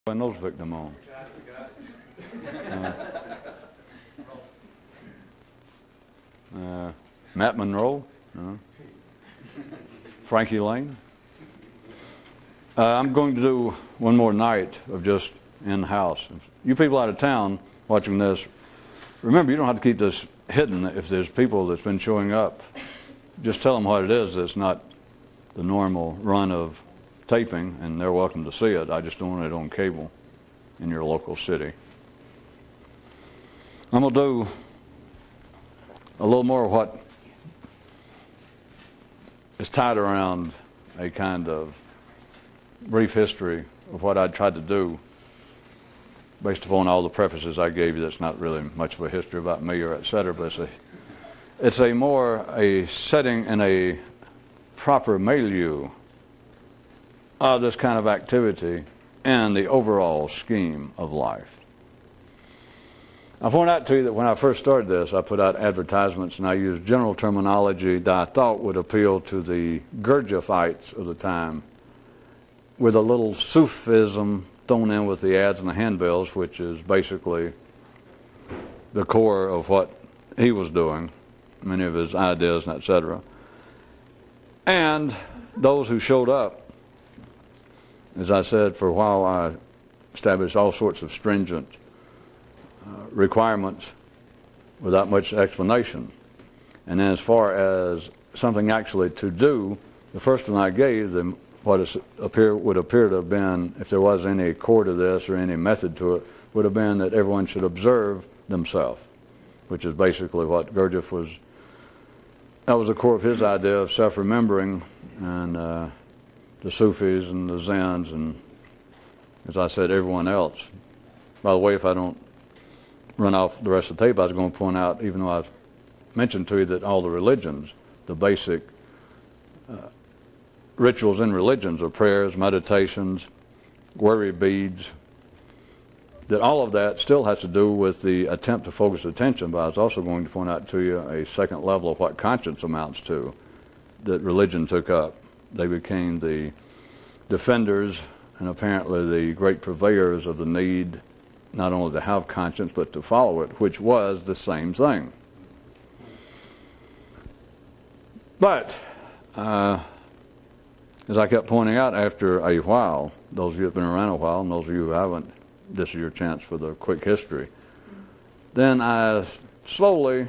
And those victim on. Matt Monroe, Frankie Lane. I'm going to do one more night of just in the house. You people out of town watching this, remember you don't have to keep this hidden. If there's people that's been showing up, just tell them what it is. It's not the normal run of taping, and they're welcome to see it. I just don't want it on cable in your local city. I'm going to do a little more of what is tied around a kind of brief history of what I tried to do based upon all the prefaces I gave you. That's not really much of a history about me or et cetera, but it's a more a setting and a proper milieu of this kind of activity and the overall scheme of life. I point out to you that when I first started this, I put out advertisements and I used general terminology that I thought would appeal to the Gurdjieffites of the time, with a little Sufism thrown in with the ads and the handbills, which is basically the core of what he was doing, many of his ideas and etc. And those who showed up, as I said, for a while I established all sorts of stringent requirements without much explanation. And then as far as something actually to do, the first one I gave them, what would appear to have been, if there was any core to this or any method to it, would have been that everyone should observe themselves, which is basically what Gurdjieff was. That was the core of his idea of self-remembering, and the Sufis and the Zens, and as I said, everyone else. By the way, if I don't run off the rest of the tape, I was going to point out, even though I've mentioned to you that all the religions, the basic rituals in religions are prayers, meditations, worry beads, that all of that still has to do with the attempt to focus attention. But I was also going to point out to you a second level of what conscience amounts to that religion took up. They became the defenders and apparently the great purveyors of the need not only to have conscience but to follow it, which was the same thing. But as I kept pointing out, after a while, those of you who have been around a while and those of you who haven't, this is your chance for the quick history. Then I slowly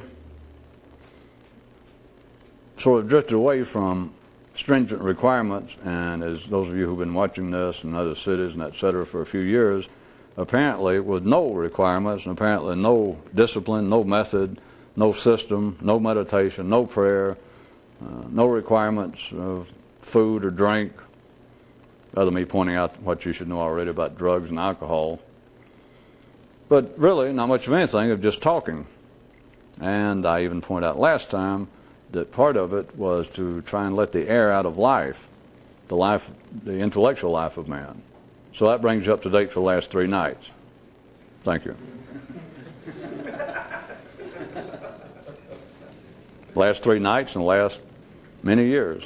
sort of drifted away from stringent requirements, and as those of you who've been watching this in other cities and et cetera for a few years, apparently with no requirements and apparently no discipline, no method, no system, no meditation, no prayer, no requirements of food or drink, other than me pointing out what you should know already about drugs and alcohol. But really not much of anything, of just talking. And I even pointed out last time that part of it was to try and let the air out of life, the intellectual life of man. So that brings you up to date for the last 3 nights. Thank you. Last 3 nights and the last many years.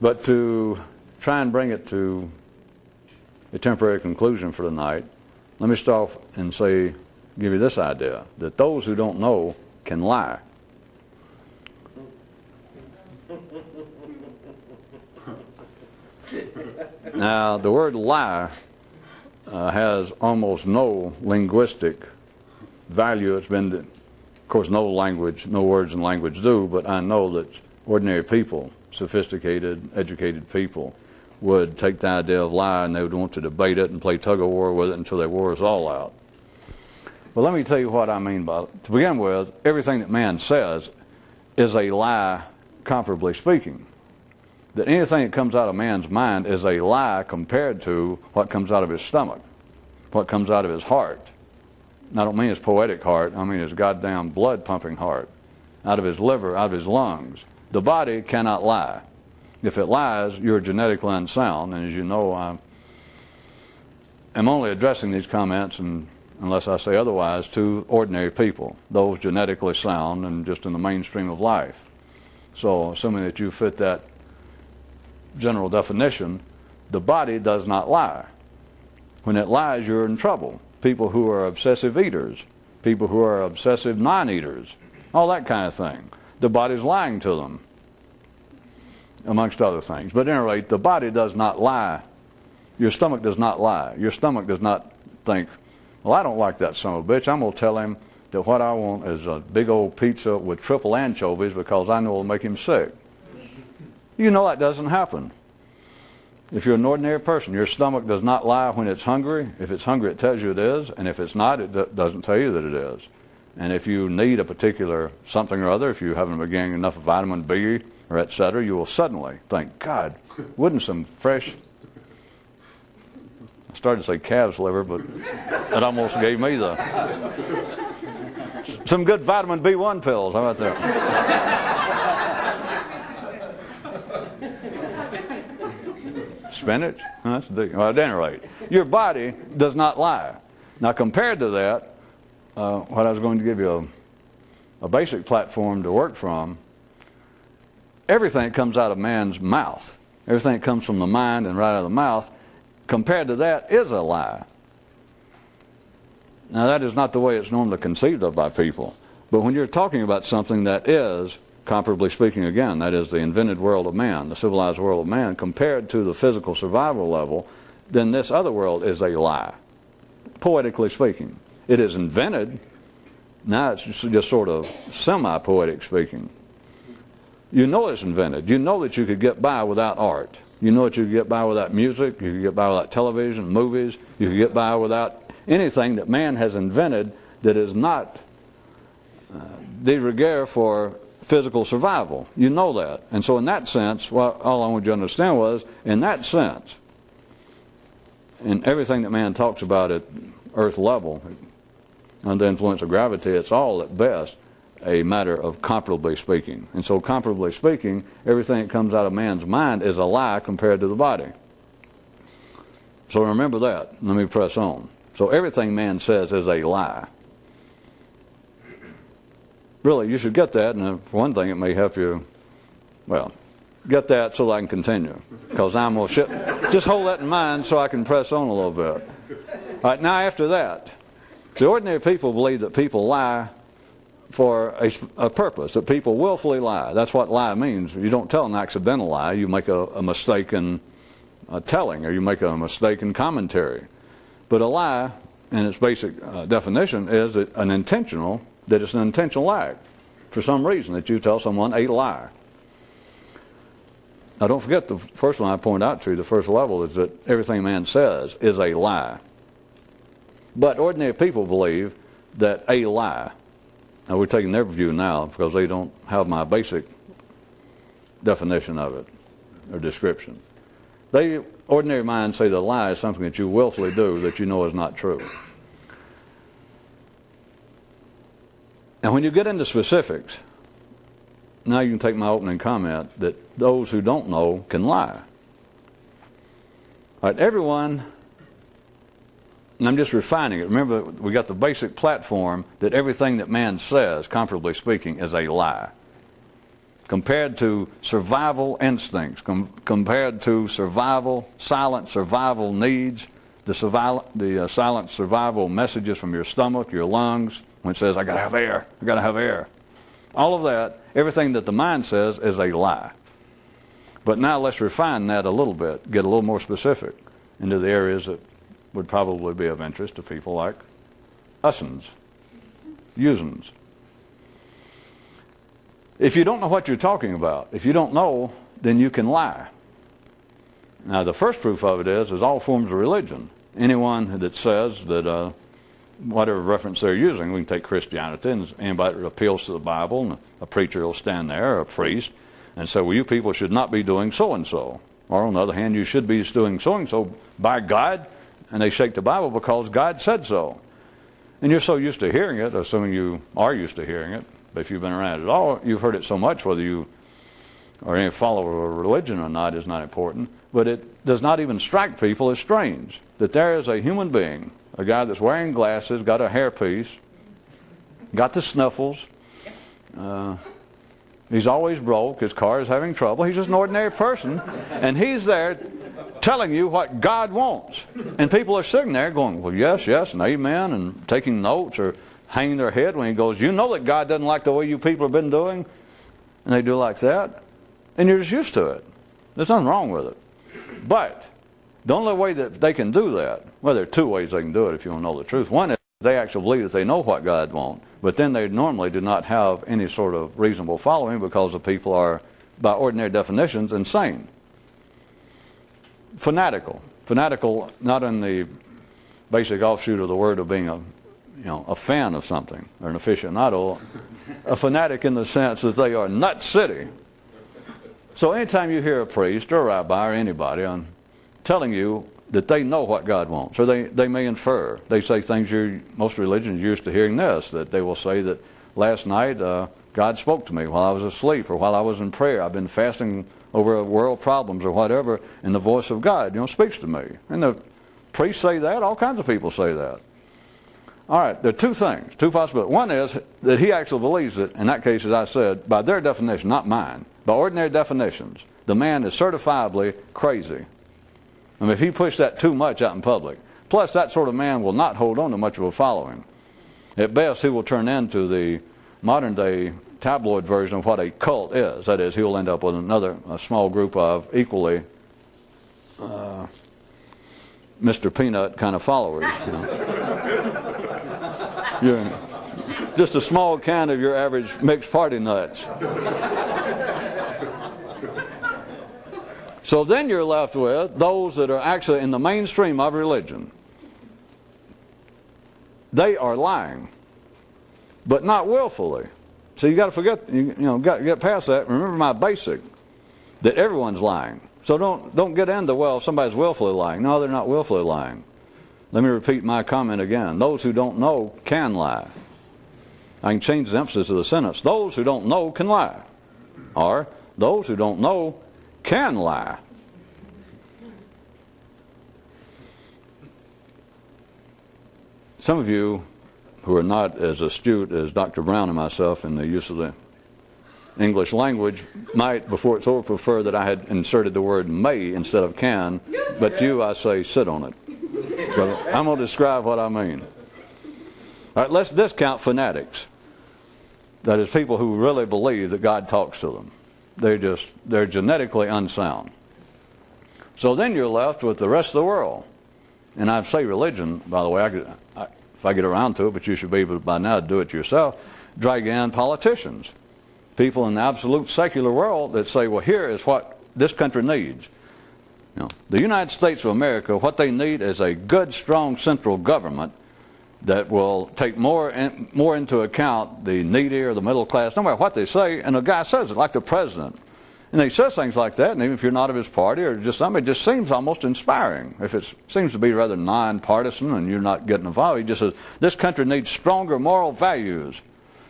But to try and bring it to a temporary conclusion for the night, let me start off and give you this idea, that those who don't know can lie. Now, the word lie has almost no linguistic value. It's been, of course, no words in language do, but I know that ordinary people, sophisticated, educated people, would take the idea of lie and they would want to debate it and play tug-of-war with it until they wore us all out. But let me tell you what I mean by it. To begin with, everything that man says is a lie, comparably speaking. That anything that comes out of man's mind is a lie compared to what comes out of his stomach, what comes out of his heart. And I don't mean his poetic heart, I mean his goddamn blood-pumping heart, out of his liver, out of his lungs. The body cannot lie. If it lies, you're genetically unsound, and as you know, I'm only addressing these comments, and unless I say otherwise, to ordinary people, those genetically sound and just in the mainstream of life. So assuming that you fit that general definition, the body does not lie. When it lies, you're in trouble. People who are obsessive eaters, people who are obsessive non-eaters, all that kind of thing. The body's lying to them, amongst other things. But at any rate, the body does not lie. Your stomach does not lie. Your stomach does not think, well, I don't like that son of a bitch. I'm going to tell him that what I want is a big old pizza with triple anchovies because I know it'll make him sick. You know that doesn't happen. If you're an ordinary person, your stomach does not lie when it's hungry. If it's hungry, it tells you it is. And if it's not, it doesn't tell you that it is. And if you need a particular something or other, if you haven't been getting enough vitamin B or et cetera, you will suddenly think, God, wouldn't some fresh... I started to say calf's liver, but it almost gave me some good vitamin B1 pills. How about that? Spinach? That's deep. Well, at any rate, your body does not lie. Now, compared to that, what I was going to give you a basic platform to work from, everything that comes out of man's mouth, everything that comes from the mind and right out of the mouth, compared to that is a lie. Now, that is not the way it's normally conceived of by people. But when you're talking about something that is, comparably speaking again, that is the invented world of man, the civilized world of man, compared to the physical survival level, then this other world is a lie, poetically speaking. It is invented. Now it's just sort of semi-poetic speaking. You know it's invented. You know that you could get by without art. You know that you could get by without music. You could get by without television, movies. You could get by without anything that man has invented that is not de rigueur for physical survival. You know that. And so in that sense, well, all I want you to understand was, in that sense, in everything that man talks about at earth level, under the influence of gravity, it's all at best a matter of comparably speaking. And so comparably speaking, everything that comes out of man's mind is a lie compared to the body. So remember that. Let me press on. So everything man says is a lie. Really, you should get that, and for one thing, it may help you, well, get that so that I can continue, because I'm going to just hold that in mind so I can press on a little bit. All right, now after that, the ordinary people believe that people lie for a purpose, that people willfully lie. That's what lie means. You don't tell an accidental lie. You make a mistaken telling, or you make a mistaken commentary. But a lie, in its basic definition, is an intentional act for some reason, that you tell someone a lie. Now don't forget the first one I pointed out to you, the first level, is that everything man says is a lie. But ordinary people believe that a lie, now we're taking their view now because they don't have my basic definition of it or description. Ordinary minds say that a lie is something that you willfully do that you know is not true. And when you get into specifics, now you can take my opening comment that those who don't know can lie. All right, everyone, and I'm just refining it. Remember, we got the basic platform that everything that man says, comparably speaking, is a lie. Compared to survival instincts, compared to silent survival needs, the silent survival messages from your stomach, your lungs, when it says, I got to have air, I got to have air. All of that, everything that the mind says is a lie. But now let's refine that a little bit, get a little more specific into the areas that would probably be of interest to people like us'ns, us'ns. If you don't know what you're talking about, if you don't know, then you can lie. Now the first proof of it is all forms of religion. Anyone that says that whatever reference they're using, we can take Christianity, and anybody that appeals to the Bible, and a preacher will stand there, or a priest, and say, well, you people should not be doing so-and-so. Or on the other hand, you should be doing so-and-so by God, and they shake the Bible because God said so. And you're so used to hearing it, assuming you are used to hearing it, but if you've been around it at all, you've heard it so much, whether you are any follower of religion or not is not important, but it does not even strike people as strange that there is a human being, a guy that's wearing glasses, got a hairpiece, got the sniffles, He's always broke. His car is having trouble. He's just an ordinary person. And he's there telling you what God wants. And people are sitting there going, well, yes, yes, and amen, and taking notes or hanging their head when he goes, you know that God doesn't like the way you people have been doing? And they do like that. And you're just used to it. There's nothing wrong with it. But the only way that they can do that, well, there are two ways they can do it if you want to know the truth. One is they actually believe that they know what God wants, but then they normally do not have any sort of reasonable following because the people are, by ordinary definitions, insane. Fanatical. Fanatical, not in the basic offshoot of the word of being a fan of something, or an aficionado. A fanatic in the sense that they are nut city. So anytime you hear a priest or a rabbi or anybody telling you that they know what God wants, or they may infer. They say things most religions are used to hearing this, that they will say that last night God spoke to me while I was asleep or while I was in prayer. I've been fasting over world problems or whatever, and the voice of God, speaks to me. And the priests say that. All kinds of people say that. All right, there are two things, two possibilities. One is that he actually believes it. In that case, as I said, by their definition, not mine, by ordinary definitions, the man is certifiably crazy. I mean, if he pushed that too much out in public. Plus, that sort of man will not hold on to much of a following. At best, he will turn into the modern-day tabloid version of what a cult is. That is, he will end up with a small group of equally Mr. Peanut kind of followers. You're just a small can of your average mixed party nuts. So then you're left with those that are actually in the mainstream of religion. They are lying, but not willfully. So you got to forget, got to get past that. Remember my basic, that everyone's lying. So don't get into, well, somebody's willfully lying. No, they're not willfully lying. Let me repeat my comment again. Those who don't know can lie. I can change the emphasis of the sentence. Those who don't know can lie. Or those who don't know can lie. Some of you who are not as astute as Dr. Brown and myself in the use of the English language might, before it's over, prefer that I had inserted the word may instead of can, but to you I say sit on it. So I'm going to describe what I mean. All right, let's discount fanatics. That is, people who really believe that God talks to them. They're genetically unsound. So then you're left with the rest of the world. And I say religion, by the way, if I get around to it, but you should be able by now to do it yourself, drag in politicians. People in the absolute secular world that say, well, here is what this country needs. The United States of America, what they need is a good, strong central government that will take more into account the needy or the middle class, no matter what they say. And the guy says it, like the president. And he says things like that, and even if you're not of his party or just something, it just seems almost inspiring. If it seems to be rather non-partisan and you're not getting involved, he just says, this country needs stronger moral values.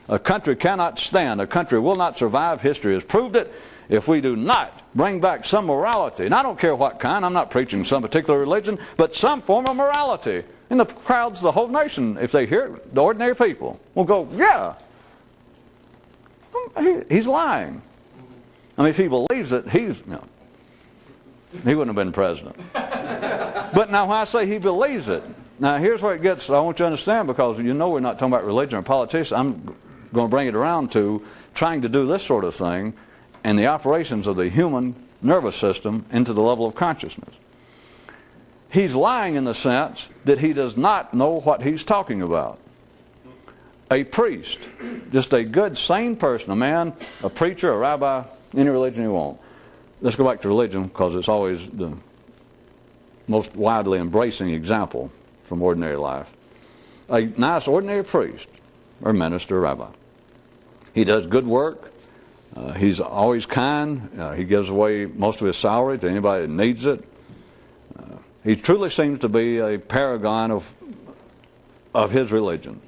A country cannot stand. A country will not survive. History has proved it. If we do not bring back some morality, and I don't care what kind, I'm not preaching some particular religion, but some form of morality. And the crowds, the whole nation, if they hear it, the ordinary people will go, yeah, he's lying. I mean, if he believes it, he wouldn't have been president. But now when I say he believes it, now here's where it gets, I want you to understand, because we're not talking about religion or politics. I'm going to bring it around to trying to do this sort of thing and the operations of the human nervous system into the level of consciousness. He's lying in the sense that he does not know what he's talking about. A priest, just a good, sane person, a man, a preacher, a rabbi, any religion you want. Let's go back to religion because it's always the most widely embracing example from ordinary life. A nice ordinary priest or minister or rabbi. He does good work. He's always kind. He gives away most of his salary to anybody that needs it. He truly seems to be a paragon of his religion.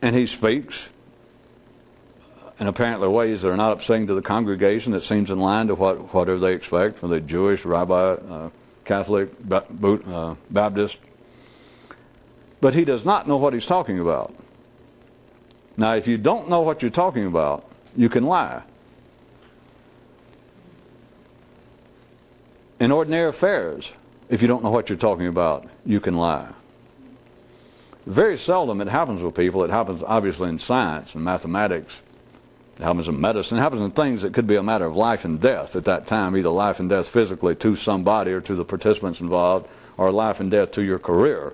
And he speaks in apparently ways that are not upsetting to the congregation, that seems in line to whatever they expect from the Jewish, rabbi, Catholic, Baptist. But he does not know what he's talking about. Now, if you don't know what you're talking about, you can lie. In ordinary affairs, if you don't know what you're talking about, you can lie. Very seldom it happens with people. It happens obviously in science and mathematics. It happens in medicine. It happens in things that could be a matter of life and death at that time, either life and death physically to somebody or to the participants involved, or life and death to your career.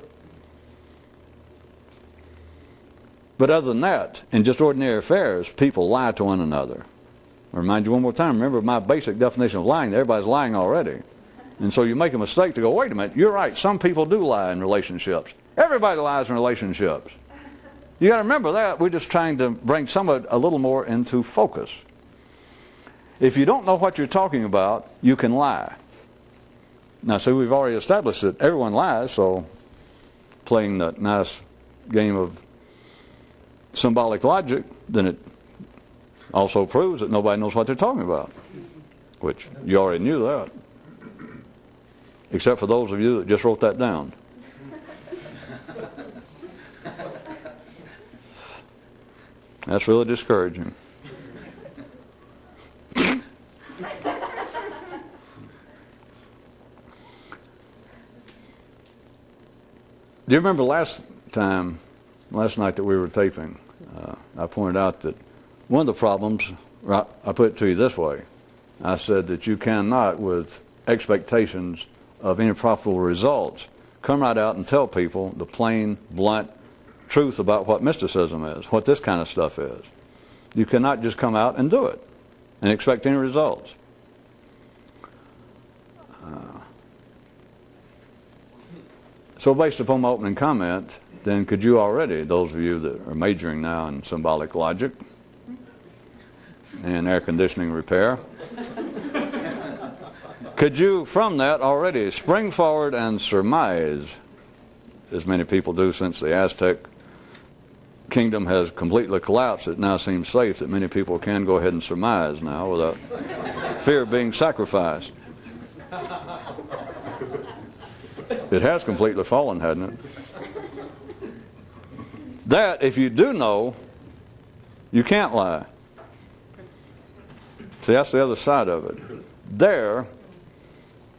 But other than that, in just ordinary affairs, people lie to one another. I'll remind you one more time, remember my basic definition of lying, everybody's lying already. And so you make a mistake to go, wait a minute, you're right, some people do lie in relationships. Everybody lies in relationships. You got to remember that. We're just trying to bring some of it a little more into focus. If you don't know what you're talking about, you can lie. Now, see, we've already established that everyone lies, so playing that nice game of symbolic logic, then it also proves that nobody knows what they're talking about, which you already knew that, except for those of you that just wrote that down. That's really discouraging. Do you remember last night that we were taping, I pointed out that one of the problems, I put it to you this way, I said that you cannot, with expectations of any profitable results, come right out and tell people the plain, blunt truth about what mysticism is, what this kind of stuff is. You cannot just come out and do it and expect any results. So based upon my opening comment, then could you already, those of you that are majoring now in symbolic logic and air conditioning repair, could you from that already spring forward and surmise, as many people do since the Aztec kingdom has completely collapsed, it now seems safe that many people can go ahead and surmise now without fear of being sacrificed. It has completely fallen, hasn't it? That, if you do know, you can't lie. See, that's the other side of it. There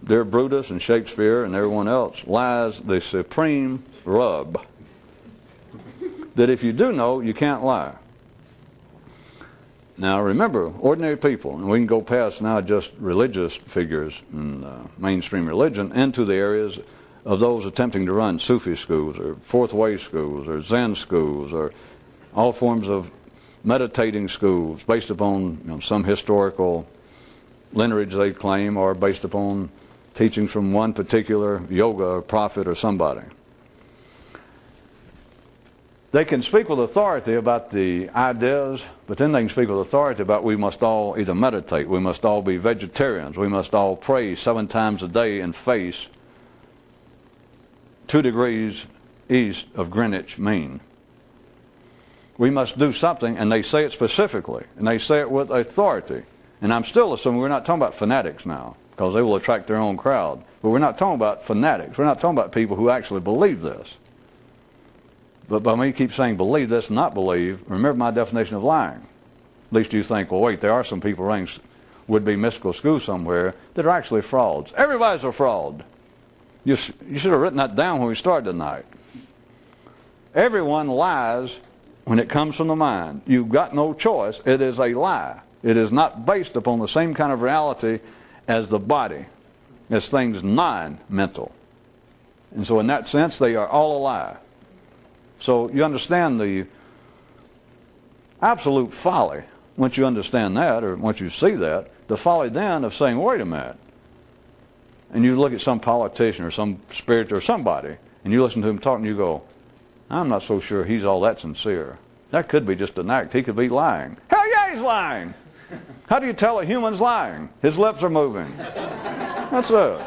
Brutus and Shakespeare and everyone else lies the supreme rub. That if you do know, you can't lie. Now remember, ordinary people, and we can go past now just religious figures in mainstream religion into the areas of those attempting to run Sufi schools or Fourth Way schools or Zen schools or all forms of meditating schools based upon some historical lineage they claim, or based upon teachings from one particular yoga or prophet or somebody. They can speak with authority about the ideas, but then they can speak with authority about we must all either meditate, we must all be vegetarians, we must all pray 7 times a day and face 2 degrees east of Greenwich Mean. We must do something, and they say it specifically, and they say it with authority. And I'm still assuming we're not talking about fanatics now, because they will attract their own crowd. But we're not talking about fanatics. We're not talking about people who actually believe this. But by me keep saying believe this and not believe, remember my definition of lying. At least you think, well, wait, there are some people running would-be mystical schools somewhere that are actually frauds. Everybody's a fraud. You should have written that down when we started tonight. Everyone lies when it comes from the mind. You've got no choice. It is a lie. It is not based upon the same kind of reality as the body. It's things non-mental. And so in that sense, they are all a lie. So you understand the absolute folly, once you understand that, or once you see that, the folly then of saying, wait a minute, and you look at some politician or some spirit or somebody, and you listen to him talking, you go, I'm not so sure he's all that sincere. That could be just an act. He could be lying. Hell yeah, he's lying. How do you tell a human's lying? His lips are moving. That's it.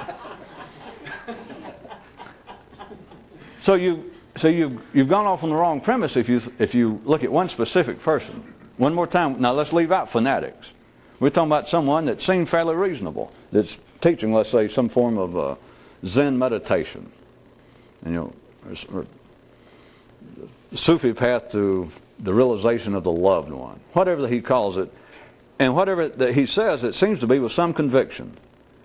So you've gone off on the wrong premise if you look at one specific person. One more time. Now let's leave out fanatics. We're talking about someone that seemed fairly reasonable, that's teaching, let's say, some form of Zen meditation. And Sufi path to the realization of the loved one, whatever he calls it, and whatever that he says, it seems to be with some conviction.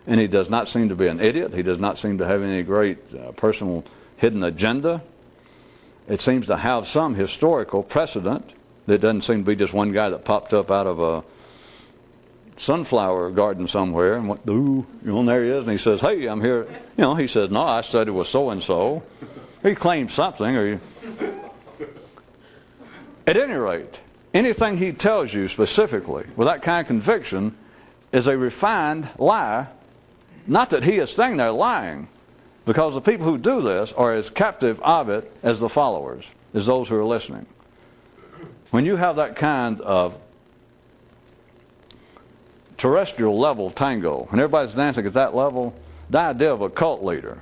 And he does not seem to be an idiot. He does not seem to have any great personal hidden agenda. It seems to have some historical precedent. That doesn't seem to be just one guy that popped up out of a sunflower garden somewhere and went, ooh, and there he is, and he says, hey, I'm here. He says, no, I studied with so-and-so. He claims something. At any rate, anything he tells you specifically with that kind of conviction is a refined lie. Not that he is standing there lying, because the people who do this are as captive of it as the followers, as those who are listening. When you have that kind of terrestrial level tango, and everybody's dancing at that level, the idea of a cult leader,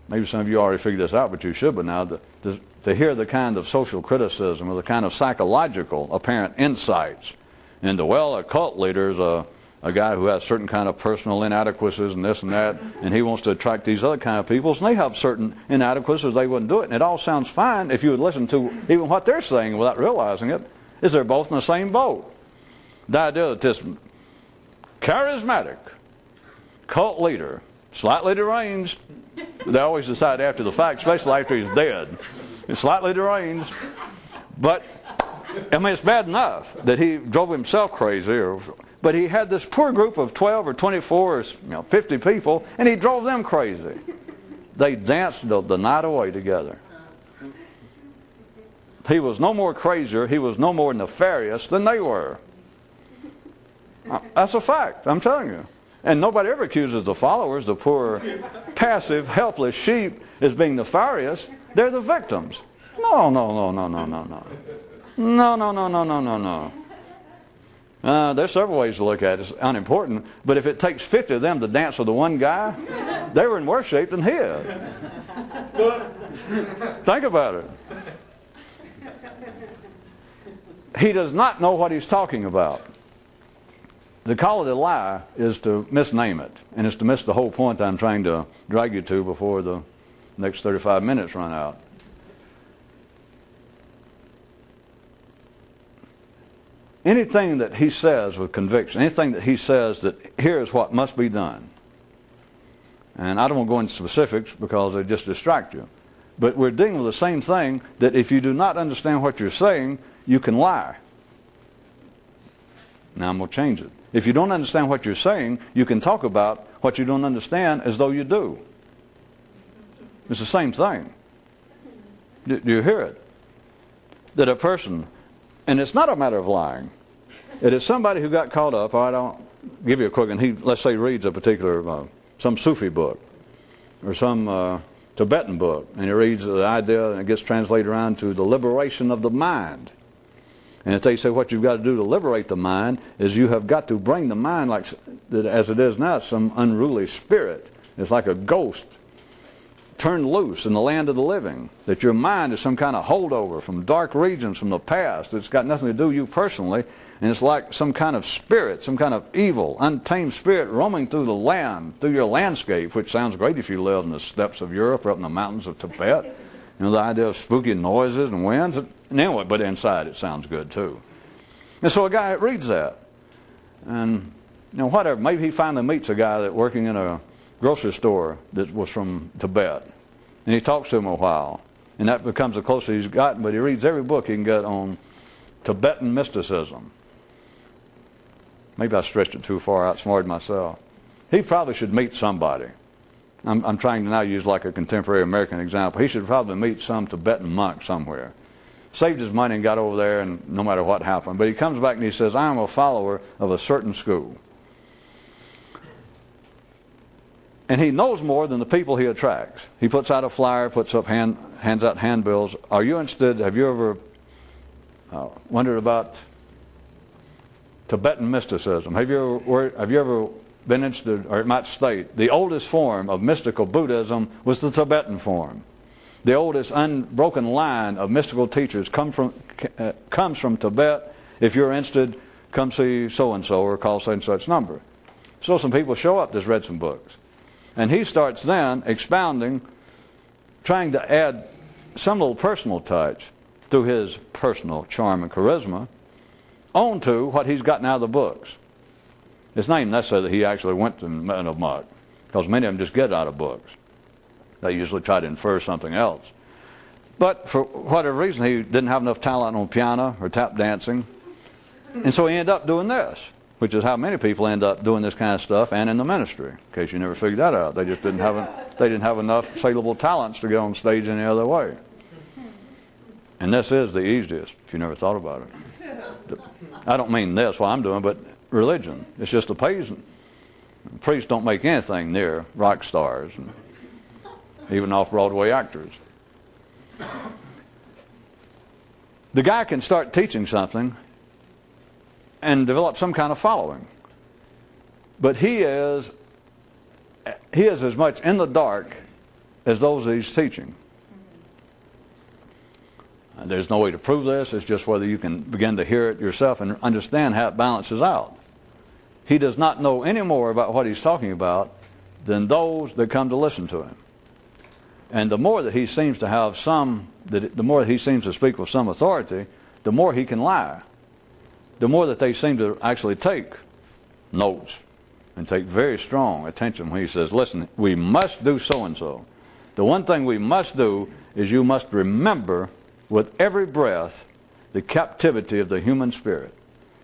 maybe some of you already figured this out, but you should by now, to hear the kind of social criticism or the kind of psychological apparent insights into, well, a cult leader is a guy who has certain kind of personal inadequacies and this and that, and he wants to attract these other kind of people, and they have certain inadequacies, they wouldn't do it. And it all sounds fine if you would listen to even what they're saying without realizing it, is they're both in the same boat. The idea that this charismatic cult leader, slightly deranged, they always decide after the fact, especially after he's dead, it's slightly deranged, but I mean, it's bad enough that he drove himself crazy, but he had this poor group of 12 or 24 or 50 people, and he drove them crazy. They danced the night away together. He was no more crazier, he was no more nefarious than they were. That's a fact, I'm telling you. And nobody ever accuses the followers, the poor, passive, helpless sheep, as being nefarious. They're the victims. No. There's several ways to look at it. It's unimportant. But if it takes 50 of them to dance with the one guy, they were in worse shape than his. Think about it. He does not know what he's talking about. To call it a lie is to misname it, and it's to miss the whole point I'm trying to drag you to before the next 35 minutes run out. Anything that he says with conviction, anything that he says that here is what must be done, and I don't want to go into specifics because they just distract you, but we're dealing with the same thing, that if you do not understand what you're saying, you can lie. Now I'm going to change it. If you don't understand what you're saying, you can talk about what you don't understand as though you do. It's the same thing. Do you hear it? That a person, and it's not a matter of lying. It is somebody who got caught up. I don't give you a quick, and he, let's say, reads a particular, some Sufi book or some Tibetan book, and he reads the idea, and it gets translated around to the liberation of the mind. And if they say what you've got to do to liberate the mind is you have got to bring the mind, like as it is now, some unruly spirit. It's like a ghost turned loose in the land of the living. That your mind is some kind of holdover from dark regions from the past. It's got nothing to do with you personally. And it's like some kind of spirit, some kind of evil, untamed spirit roaming through the land, through your landscape, which sounds great if you live in the steppes of Europe or up in the mountains of Tibet. The idea of spooky noises and winds. And anyway, but inside it sounds good too. And so a guy reads that. And, whatever. Maybe he finally meets a guy that working in a grocery store that was from Tibet. And he talks to him a while. And that becomes the closer he's gotten. But he reads every book he can get on Tibetan mysticism. Maybe I stretched it too far, outsmarted myself. He probably should meet somebody. I'm trying to now use like a contemporary American example. He should probably meet some Tibetan monk somewhere. Saved his money and got over there, and no matter what happened. But he comes back and he says, I am a follower of a certain school. And he knows more than the people he attracts. He puts out a flyer, hands out handbills. Are you interested? Have you ever wondered about Tibetan mysticism? Have you ever been interested, or it might state, the oldest form of mystical Buddhism was the Tibetan form. The oldest unbroken line of mystical teachers comes from Tibet. If you're interested, come see so-and-so or call such number. So some people show up that's read some books. And he starts then expounding, trying to add some little personal touch through his personal charm and charisma onto what he's gotten out of the books. It's not even necessary that he actually went to men of muck, because many of them just get out of books. They usually try to infer something else. But for whatever reason, he didn't have enough talent on piano or tap dancing, and so he ended up doing this, which is how many people end up doing this kind of stuff and in the ministry, in case you never figured that out. They just didn't have enough saleable talents to get on stage any other way. And this is the easiest, if you never thought about it. I don't mean this, what I'm doing, but religion. It's just the pagan. Priests don't make anything near rock stars, and even off-Broadway actors. The guy can start teaching something and develop some kind of following. But he is as much in the dark as those that he's teaching. There's no way to prove this. It's just whether you can begin to hear it yourself and understand how it balances out. He does not know any more about what he's talking about than those that come to listen to him. And the more that he seems to have the more that he seems to speak with some authority, the more he can lie. The more that they seem to actually take notes and take very strong attention when he says, listen, we must do so-and-so. The one thing we must do is you must remember with every breath the captivity of the human spirit.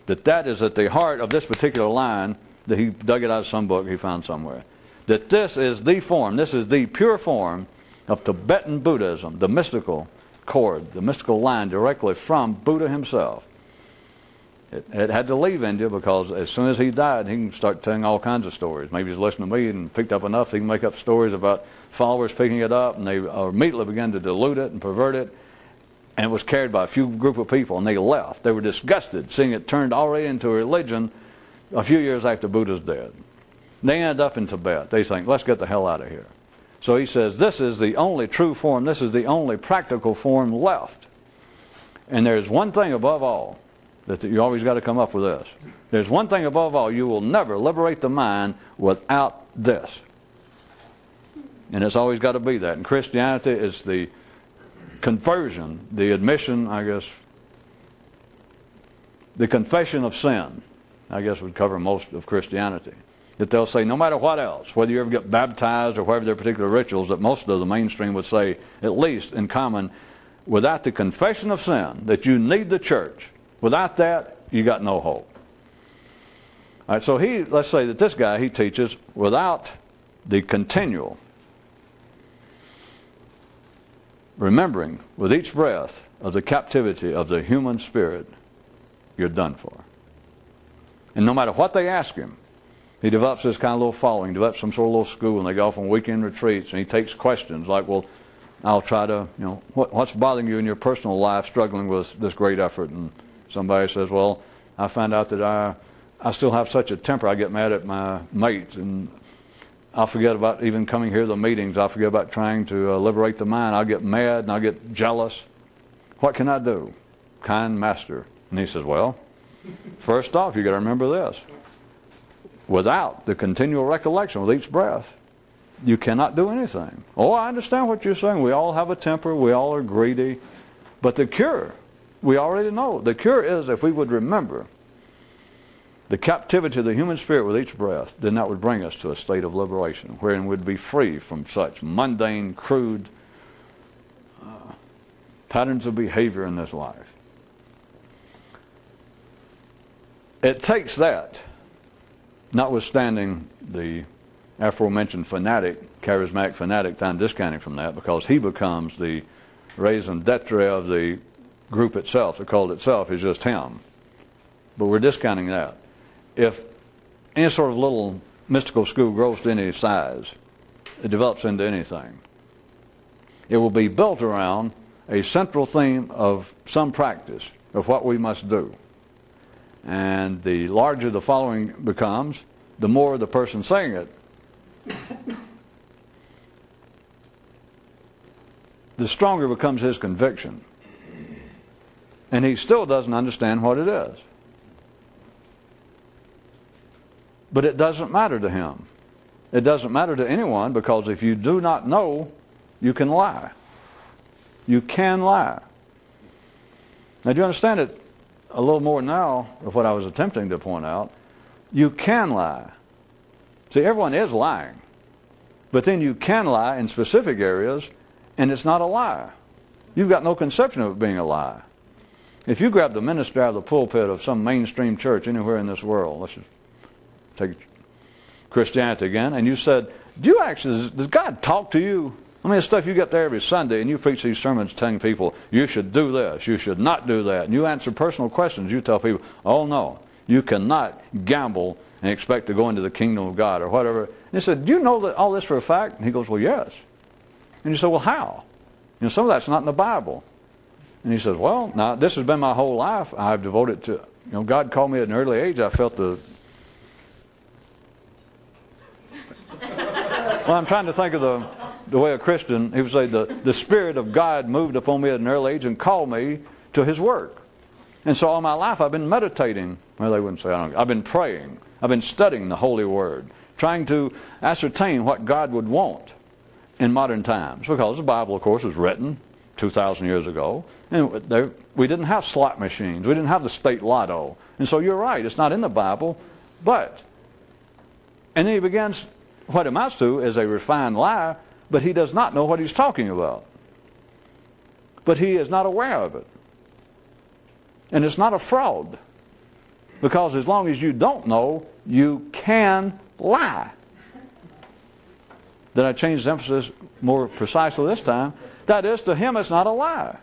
That is at the heart of this particular line that he dug it out of some book he found somewhere. That this is the form, this is the pure form of Tibetan Buddhism, the mystical chord, the mystical line directly from Buddha himself. It had to leave India because as soon as he died, he can start telling all kinds of stories. Maybe he's listening to me and picked up enough, he can make up stories about followers picking it up, and they immediately began to dilute it and pervert it. And it was carried by a few group of people, and they left. They were disgusted seeing it turned already into a religion a few years after Buddha's dead. They ended up in Tibet. They think, let's get the hell out of here. So he says, this is the only true form, this is the only practical form left. And there's one thing above all, that you always got to come up with this. There's one thing above all, you will never liberate the mind without this. And it's always got to be that. And Christianity is the conversion, the admission, I guess, the confession of sin, I guess would cover most of Christianity. That they'll say no matter what else, whether you ever get baptized or whatever their particular rituals, that most of the mainstream would say, at least in common, without the confession of sin, that you need the church. Without that, you got no hope. All right, so let's say that this guy, he teaches without the continual remembering with each breath of the captivity of the human spirit, you're done for. And no matter what they ask him, he develops this kind of little following, develops some sort of little school, and they go off on weekend retreats, and he takes questions like, well, I'll try to, what's bothering you in your personal life struggling with this great effort? And somebody says, well, I found out that I still have such a temper, I get mad at my mates, and I'll forget about even coming here to the meetings. I'll forget about trying to liberate the mind. I'll get mad and I'll get jealous. What can I do? Kind master. And he says, well, first off, you got to remember this. Without the continual recollection with each breath, you cannot do anything. Oh, I understand what you're saying. We all have a temper. We all are greedy. But the cure, we already know. The cure is if we would remember the captivity of the human spirit with each breath, then that would bring us to a state of liberation, wherein we'd be free from such mundane, crude patterns of behavior in this life. It takes that, notwithstanding the aforementioned fanatic, charismatic fanatic, I'm discounting from that because he becomes the raison d'etre of the group itself. The cult itself is just him. But we're discounting that. If any sort of little mystical school grows to any size, it develops into anything, it will be built around a central theme of some practice of what we must do. And the larger the following becomes, the more the person saying it, the stronger becomes his conviction. And he still doesn't understand what it is. But it doesn't matter to him. It doesn't matter to anyone, because if you do not know, you can lie. You can lie. Now, do you understand it a little more now of what I was attempting to point out? You can lie. See, everyone is lying. But then you can lie in specific areas, and it's not a lie. You've got no conception of it being a lie. If you grab the minister out of the pulpit of some mainstream church anywhere in this world, let's just take Christianity again, and you said, does God talk to you? I mean, the stuff you get there every Sunday, and you preach these sermons telling people, you should do this, you should not do that. And you answer personal questions. You tell people, oh no, you cannot gamble and expect to go into the kingdom of God or whatever. And he said, do you know that all this for a fact? And he goes, well, yes. And you say, well, how? You know, some of that's not in the Bible. And he says, well, now this has been my whole life. I've devoted to, God called me at an early age. I felt well, I'm trying to think of the way a Christian, he would say, the Spirit of God moved upon me at an early age and called me to His work. And so all my life I've been meditating. Well, they wouldn't say, I've been praying. I've been studying the Holy Word, trying to ascertain what God would want in modern times. Because the Bible, of course, was written 2,000 years ago. And we didn't have slot machines. We didn't have the state lotto. And so you're right, it's not in the Bible. And then he begins, what amounts to is a refined lie, but he does not know what he's talking about. But he is not aware of it. And it's not a fraud. Because as long as you don't know, you can lie. Did I change the emphasis more precisely this time? That is, to him it's not a lie.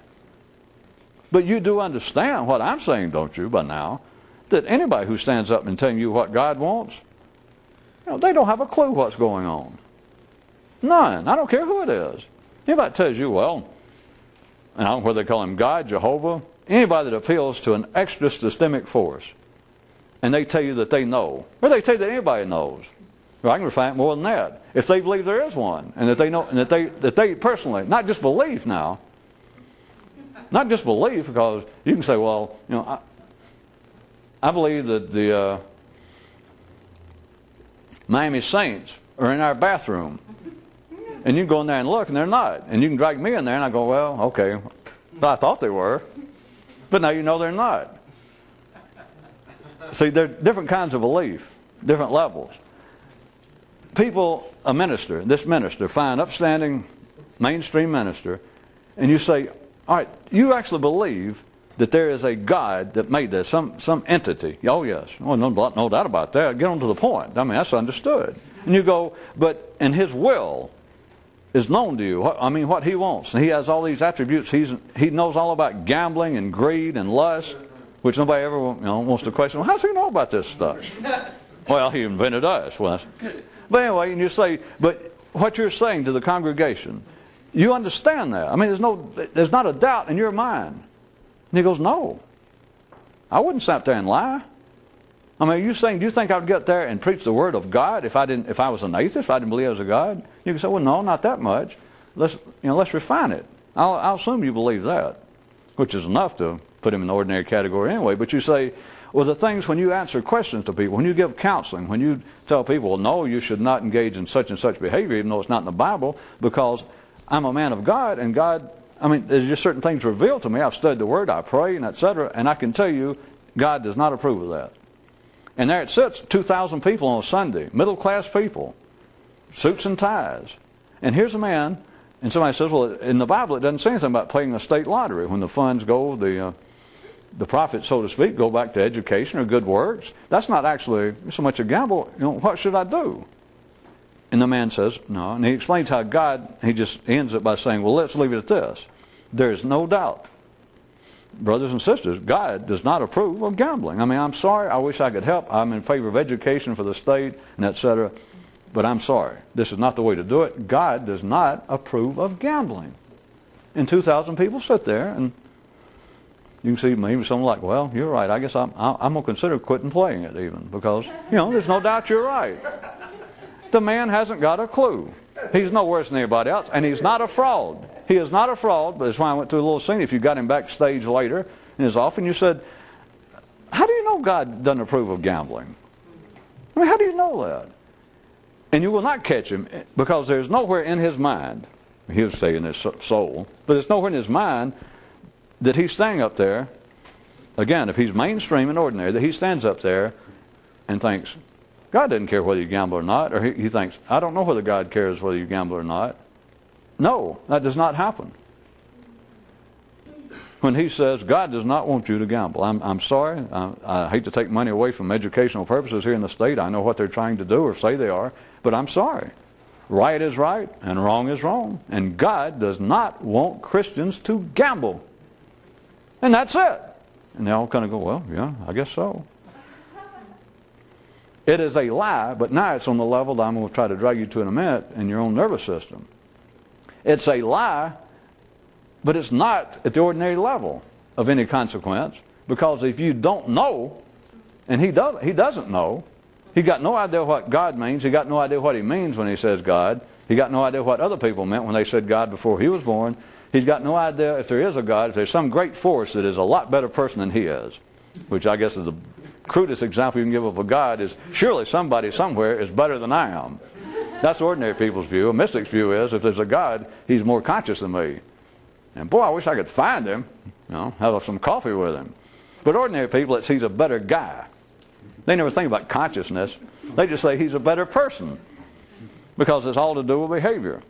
But you do understand what I'm saying, don't you, by now? That anybody who stands up and telling you what God wants, they don't have a clue what's going on. None. I don't care who it is. Anybody tells you, well, and I don't know whether they call him God, Jehovah, anybody that appeals to an extra systemic force, and they tell you that they know, or they tell you that anybody knows. Well, I can refine it more than that. If they believe there is one, and that they know, and that they personally, not just believe now, not just believe, because you can say, well, I believe that the Miami Saints are in our bathroom. And you can go in there and look, and they're not. And you can drag me in there, and I go, well, okay, I thought they were. But now you know they're not. See, there are different kinds of belief, different levels. People, this minister, fine, upstanding, mainstream minister, and you say, all right, you actually believe that there is a God that made this, some entity. Oh, yes. Well, no doubt about that. Get on to the point. I mean, that's understood. And you go, and His will is known to you. What He wants. And He has all these attributes. He knows all about gambling and greed and lust, which nobody ever wants to question. Well, how does He know about this stuff? Well, He invented us. Well, but anyway, and you say, but what you're saying to the congregation, you understand that. I mean, there's not a doubt in your mind. And he goes, no, I wouldn't sit there and lie. I mean, are you saying, do you think I would get there and preach the Word of God if I was an atheist, if I didn't believe there was a God? You can say, well, no, not that much. Let's refine it. I'll assume you believe that, which is enough to put him in the ordinary category anyway. But you say, well, the things when you answer questions to people, when you give counseling, when you tell people, well, no, you should not engage in such and such behavior, even though it's not in the Bible, because I'm a man of God, and God, there's just certain things revealed to me. I've studied the Word, I pray, and etc., and I can tell you, God does not approve of that. And there it sits, 2,000 people on a Sunday, middle-class people, suits and ties. And here's a man, and somebody says, well, in the Bible it doesn't say anything about playing the state lottery. When the funds go, the profits, so to speak, go back to education or good works. That's not actually so much a gamble. What should I do? And the man says, no. And he explains how God, he just ends it by saying, well, let's leave it at this. There is no doubt, brothers and sisters, God does not approve of gambling. I'm sorry. I wish I could help. I'm in favor of education for the state and etc. But I'm sorry. This is not the way to do it. God does not approve of gambling. And 2,000 people sit there, and you can see maybe someone like, well, you're right. I guess I'm going to consider quitting playing it even, because, there's no doubt you're right. The man hasn't got a clue. He's no worse than anybody else, and he's not a fraud. He is not a fraud, but that's why I went through a little scene. If you got him backstage later in his office and you said, how do you know God doesn't approve of gambling? How do you know that? And you will not catch him, because there's nowhere in his mind, He would say in his soul. But it's nowhere in his mind that he's standing up there. Again, if he's mainstream and ordinary, that he stands up there and thinks, God doesn't care whether you gamble or not. Or he thinks, I don't know whether God cares whether you gamble or not. No, that does not happen. When he says, God does not want you to gamble. I'm sorry. I hate to take money away from educational purposes here in the state. I know what they're trying to do or say they are. But I'm sorry. Right is right and wrong is wrong. And God does not want Christians to gamble. And that's it. And they all kind of go, well, yeah, I guess so. It is a lie, but now it's on the level that I'm going to try to drag you to in a minute in your own nervous system. It's a lie, but it's not at the ordinary level of any consequence, because if you don't know, and he doesn't know, he got no idea what God means, he got no idea what he means when he says God, he got no idea what other people meant when they said God before he was born, he's got no idea if there is a God, if there's some great force that is a lot better person than he is, which I guess is the crudest example you can give of a God is surely somebody somewhere is better than I am. That's ordinary people's view. A mystic's view is if there's a God, he's more conscious than me. And boy, I wish I could find him, have some coffee with him. But ordinary people, it's he's a better guy. They never think about consciousness. They just say he's a better person because it's all to do with behavior.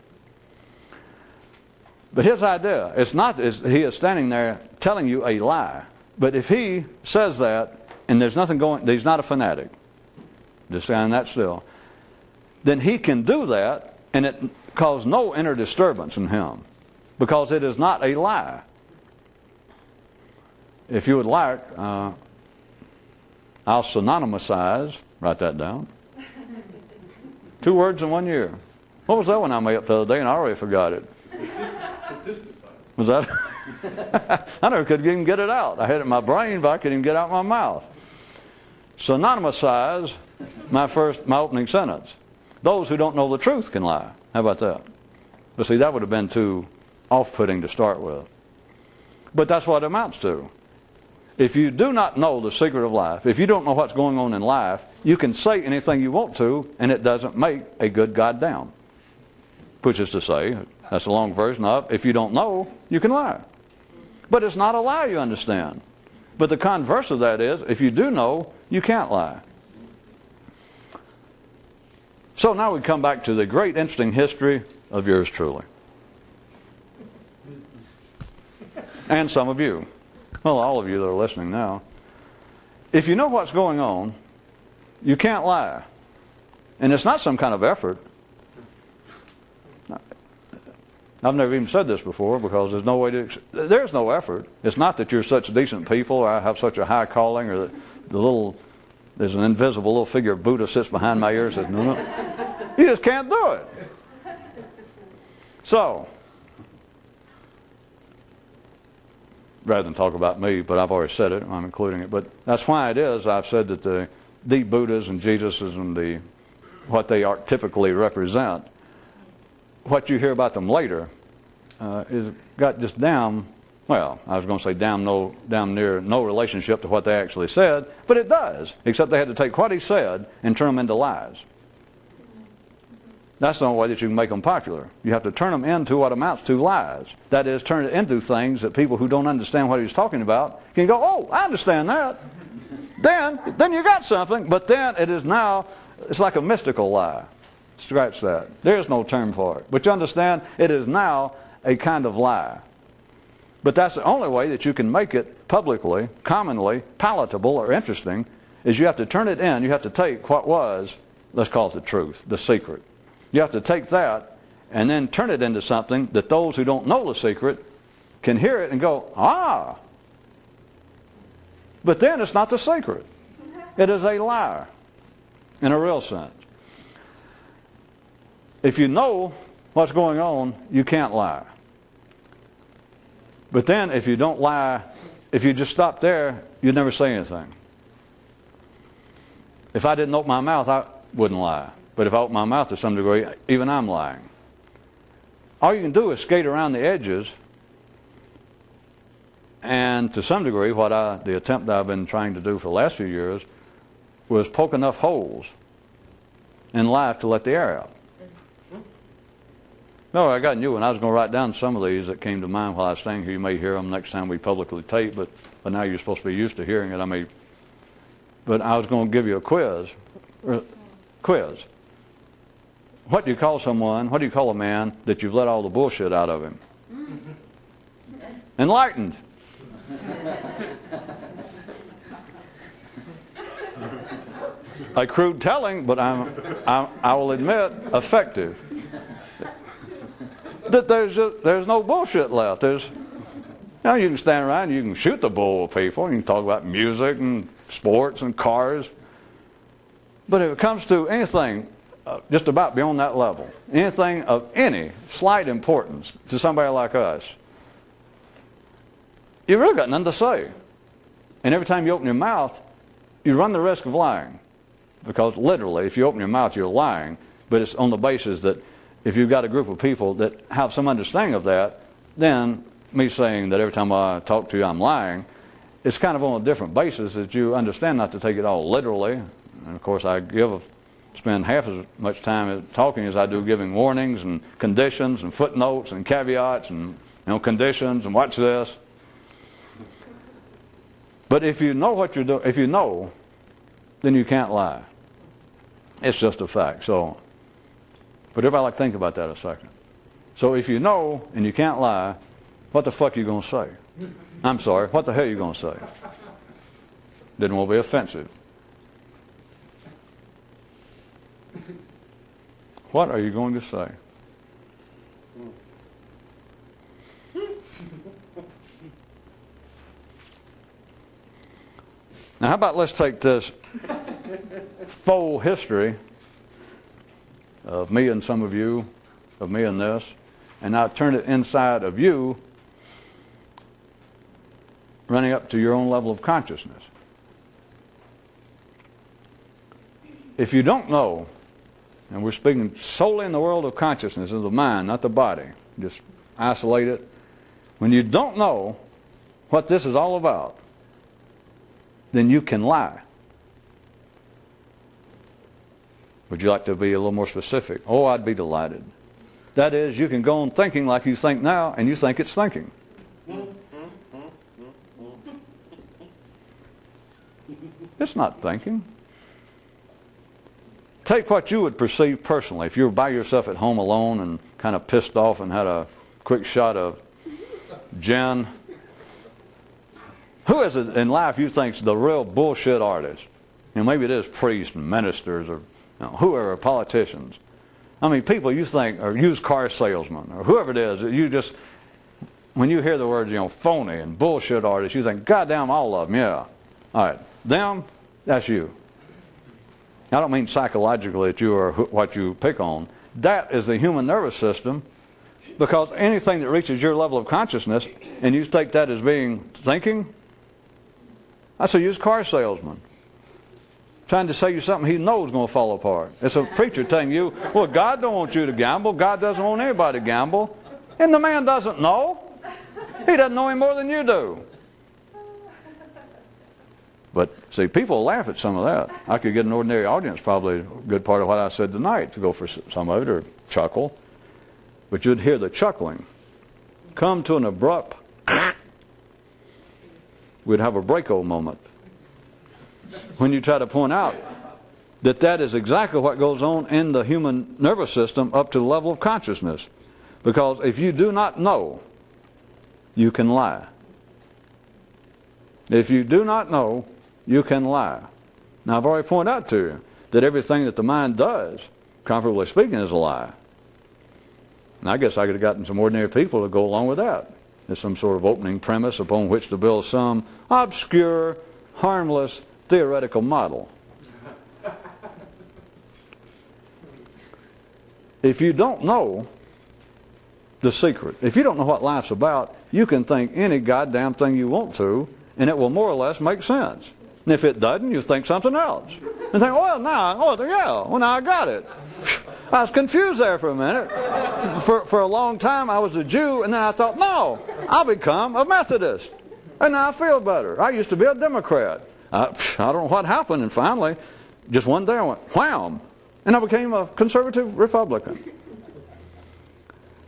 But his idea, it's not he is standing there telling you a lie. But if he says that, and there's nothing going, he's not a fanatic, just saying that still, then he can do that, and it cause no inner disturbance in him, because it is not a lie. If you would like, I'll synonymicize, write that down. 2 words in 1 year. What was that one I made up the other day, and I already forgot it. Statisticize. Was that? I never could even get it out. I had it in my brain, but I couldn't even get it out my mouth. Synonymicize my opening sentence. Those who don't know the truth can lie. How about that? But see, that would have been too off-putting to start with. But that's what it amounts to. If you do not know the secret of life, if you don't know what's going on in life, you can say anything you want to, and it doesn't make a good goddamn. Which is to say, that's a long version of, if you don't know, you can lie. But it's not a lie, you understand. But the converse of that is, if you do know, you can't lie. So now we come back to the great interesting history of yours truly. And some of you. Well, all of you that are listening now. If you know what's going on, you can't lie. And it's not some kind of effort. I've never even said this before because there's no way to... There's no effort. It's not that you're such decent people or I have such a high calling or that there's an invisible little figure of Buddha sits behind my ear and says, no. You just can't do it. So, rather than talk about me, but I've already said it, I'm including it, but that's why it is I've said that the Buddhas and Jesuses and what they typically represent, what you hear about them later is got just damn near no relationship to what they actually said, but it does, except they had to take what he said and turn them into lies. That's the only way that you can make them popular. You have to turn them into what amounts to lies. That is, turn it into things that people who don't understand what he's talking about can go, oh, I understand that. Then you got something, but then it's like a mystical lie. Scratch that. There's no term for it. But you understand, it is now a kind of lie. But that's the only way that you can make it publicly, commonly, palatable, or interesting, is you have to turn it in. You have to take what was, let's call it the truth, the secret. You have to take that and then turn it into something that those who don't know the secret can hear it and go, ah. But then it's not the secret. It is a lie in a real sense. If you know what's going on, you can't lie. But then if you don't lie, if you just stop there, you'd never say anything. If I didn't open my mouth, I wouldn't lie. But if I open my mouth to some degree, even I'm lying. All you can do is skate around the edges. And to some degree, the attempt that I've been trying to do for the last few years was poke enough holes in life to let the air out. No, I got a new one. I was going to write down some of these that came to mind while I was staying here. You may hear them next time we publicly tape, but now you're supposed to be used to hearing it. But I was going to give you a quiz. Quiz. What do you call someone, what do you call a man that you've let all the bullshit out of him? Enlightened. A crude telling, but I will admit, effective. That there's no bullshit left. You can stand around and you can shoot the bull with people. You can talk about music and sports and cars. But if it comes to anything just about beyond that level, anything of any slight importance to somebody like us, you've really got nothing to say. And every time you open your mouth, you run the risk of lying. Because literally, if you open your mouth, you're lying. But it's on the basis that if you've got a group of people that have some understanding of that, then me saying that every time I talk to you I'm lying, it's kind of on a different basis that you understand not to take it all literally. And of course I spend half as much time talking as I do giving warnings and conditions and footnotes and caveats and conditions and watch this. But if you know what you're doing, if you know, then you can't lie. It's just a fact. But everybody like to think about that a second. So if you know and you can't lie, what the fuck are you going to say? I'm sorry, what the hell are you going to say? Didn't want to be offensive. What are you going to say? Now how about let's take this full history of me and some of you, of me and this, and now turn it inside of you, running up to your own level of consciousness. If you don't know, and we're speaking solely in the world of consciousness, of the mind, not the body, just isolate it. When you don't know what this is all about, then you can lie. Would you like to be a little more specific? Oh, I'd be delighted. That is, you can go on thinking like you think now, and you think it's thinking. It's not thinking. Take what you would perceive personally. If you were by yourself at home alone and kind of pissed off and had a quick shot of gin, who is it in life you think's the real bullshit artist? Maybe it is priests and ministers or whoever, politicians. I mean, people you think are used car salesmen or whoever it is, you just, when you hear the words, phony and bullshit artists, you think, goddamn, all of them, yeah. All right, them, that's you. I don't mean psychologically that you are what you pick on. That is the human nervous system, because anything that reaches your level of consciousness and you take that as being thinking, that's a used car salesman trying to sell you something he knows is going to fall apart. It's a preacher telling you, well, God don't want you to gamble. God doesn't want anybody to gamble. And the man doesn't know. He doesn't know any more than you do. But see, people laugh at some of that. I could get an ordinary audience, probably a good part of what I said tonight, to go for some of it or chuckle. But you'd hear the chuckling come to an abrupt, we'd have a break-o moment. When you try to point out that that is exactly what goes on in the human nervous system up to the level of consciousness. Because if you do not know, you can lie. If you do not know, you can lie. Now, I've already pointed out to you that everything that the mind does, comparably speaking, is a lie. And I guess I could have gotten some ordinary people to go along with that. There's some sort of opening premise upon which to build some obscure, harmless, theoretical model. If you don't know the secret, if you don't know what life's about, you can think any goddamn thing you want to, and it will more or less make sense. And if it doesn't, you think something else. And think, well, now I got it. I was confused there for a minute. For a long time, I was a Jew, and then I thought, no, I'll become a Methodist. And now I feel better. I used to be a Democrat. I don't know what happened, and finally, just one day I went, wham, and I became a conservative Republican.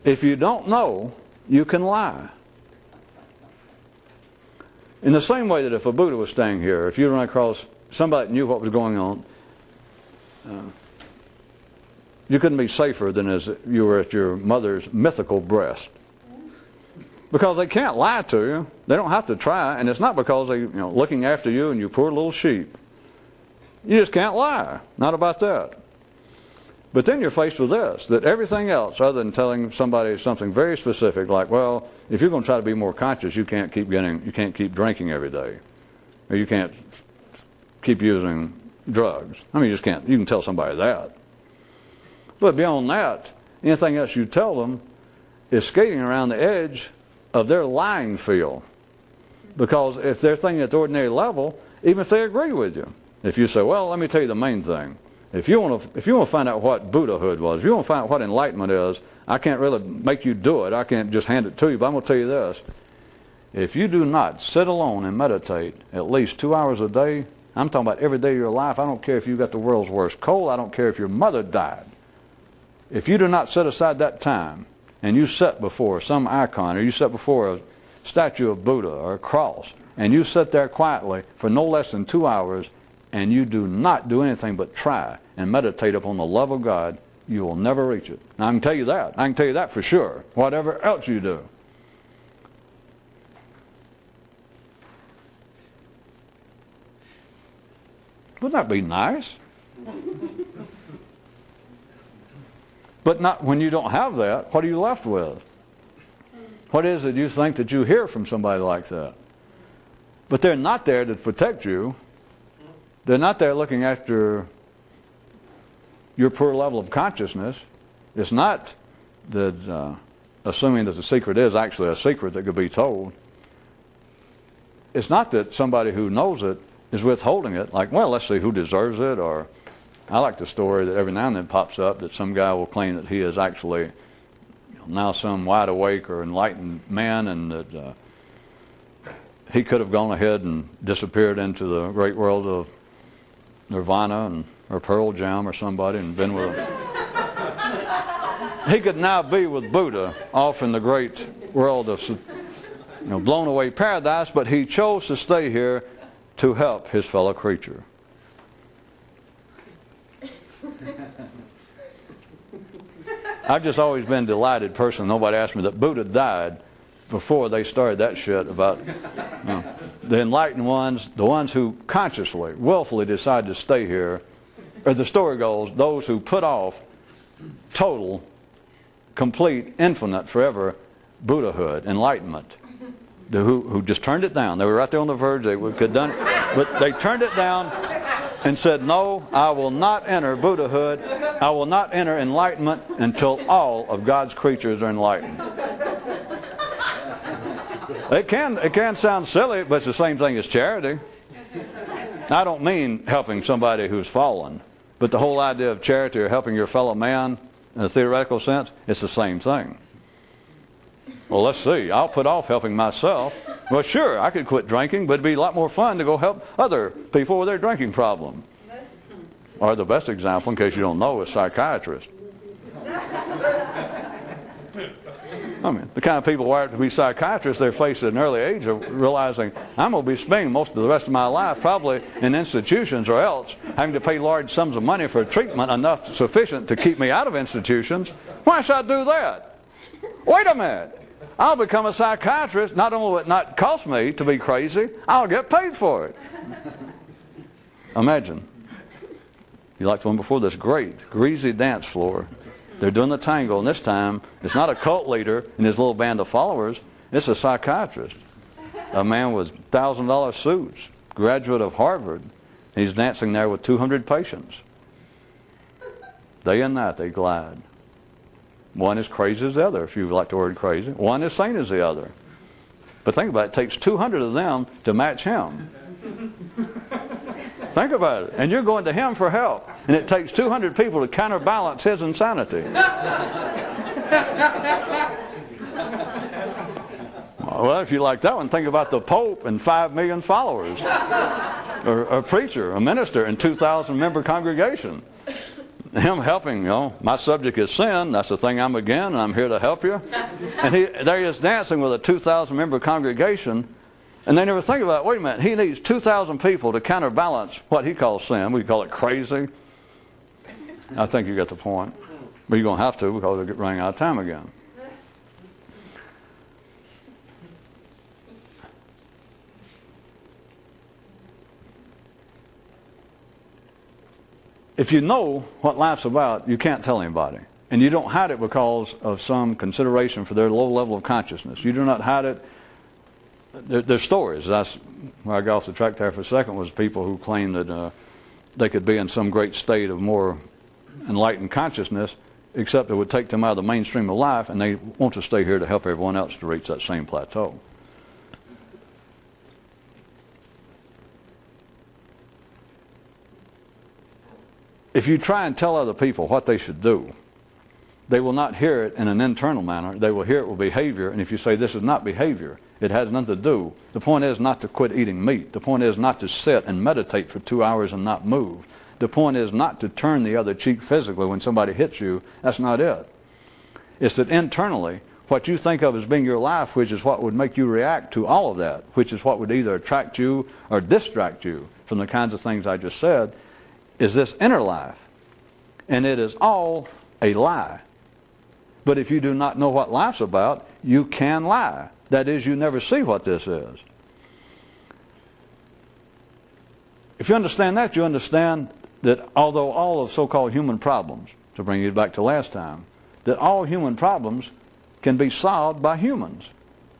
If you don't know, you can lie. In the same way that if a Buddha was staying here, if you run across somebody that knew what was going on, you couldn't be safer than as you were at your mother's mythical breast. Because they can't lie to you. They don't have to try, and it's not because they're looking after you and you poor little sheep. You just can't lie. Not about that. But then you're faced with this, that everything else, other than telling somebody something very specific, like, well, if you're going to try to be more conscious, you can't keep drinking every day, or you can't keep using drugs. I mean, you just can't. You can tell somebody that. But beyond that, anything else you tell them is skating around the edge of their lying field. Because if they're thinking at the ordinary level, even if they agree with you, if you say, well, let me tell you the main thing. If you want to find out what Buddhahood was, if you want to find out what enlightenment is, I can't really make you do it. I can't just hand it to you, but I'm going to tell you this. If you do not sit alone and meditate at least 2 hours a day, I'm talking about every day of your life. I don't care if you've got the world's worst cold. I don't care if your mother died. If you do not set aside that time and you sit before some icon, or you sit before a statue of Buddha or a cross, and you sit there quietly for no less than 2 hours, and you do not do anything but try and meditate upon the love of God, you will never reach it. Now, I can tell you that. I can tell you that for sure, whatever else you do. Wouldn't that be nice? But not when you don't have that. What are you left with? What is it you think that you hear from somebody like that? But they're not there to protect you. They're not there looking after your poor level of consciousness. It's not that, assuming that the secret is actually a secret that could be told, it's not that somebody who knows it is withholding it, like, well, let's see who deserves it, or I like the story that every now and then pops up that some guy will claim that he is actually now some wide awake or enlightened man, and that he could have gone ahead and disappeared into the great world of Nirvana or Pearl Jam or somebody and been with he could now be with Buddha off in the great world of blown away paradise, but he chose to stay here to help his fellow creature. I've just always been delighted personally. Nobody asked me that Buddha died before they started that shit about the enlightened ones, the ones who consciously, willfully decide to stay here. Or the story goes, those who put off total, complete, infinite, forever Buddhahood, enlightenment, who just turned it down. They were right there on the verge. They could have done it, but they turned it down and said, no, I will not enter Buddhahood. I will not enter enlightenment until all of God's creatures are enlightened. It can sound silly, but it's the same thing as charity. I don't mean helping somebody who's fallen, but the whole idea of charity or helping your fellow man in a theoretical sense, it's the same thing. Well, let's see. I'll put off helping myself. Well, sure, I could quit drinking, but it'd be a lot more fun to go help other people with their drinking problem. Or the best example, in case you don't know, is psychiatrists. I mean, the kind of people wired to be psychiatrists, they're faced at an early age of realizing, I'm going to be spending most of the rest of my life probably in institutions or else having to pay large sums of money for treatment enough sufficient to keep me out of institutions. Why should I do that? Wait a minute. I'll become a psychiatrist. Not only will it not cost me to be crazy, I'll get paid for it. Imagine. You like the one before this great, greasy dance floor. They're doing the tango, and this time it's not a cult leader and his little band of followers. It's a psychiatrist, a man with $1,000 suits, graduate of Harvard. He's dancing there with 200 patients. Day and night they glide. One is crazy as the other, if you like the word crazy. One is sane as the other. But think about it, it takes 200 of them to match him. Think about it. And you're going to him for help. And it takes 200 people to counterbalance his insanity. Well, if you like that one, think about the Pope and 5 million followers. Or a preacher, a minister, and 2,000 member congregation. him helping, you know, my subject is sin. That's the thing I'm against, and I'm here to help you. And there he is dancing with a 2,000 member congregation, and they never think about, wait a minute, he needs 2,000 people to counterbalance what he calls sin. We call it crazy. I think you get the point. But you're going to have to, because we're running out of time again. If you know what life's about, you can't tell anybody. And you don't hide it because of some consideration for their low level of consciousness. You do not hide it. There's stories. That's where I got off the track there for a second, was people who claim that they could be in some great state of more enlightened consciousness, except it would take them out of the mainstream of life, and they want to stay here to help everyone else to reach that same plateau. If you try and tell other people what they should do, they will not hear it in an internal manner. They will hear it with behavior. And if you say this is not behavior, it has nothing to do. The point is not to quit eating meat. The point is not to sit and meditate for 2 hours and not move. The point is not to turn the other cheek physically when somebody hits you. That's not it. It's that internally, what you think of as being your life, which is what would make you react to all of that, which is what would either attract you or distract you from the kinds of things I just said, is this inner life. And it is all a lie. But if you do not know what life's about, you can lie. That is, you never see what this is. If you understand that, you understand that although all of so-called human problems, to bring you back to last time, that all human problems can be solved by humans.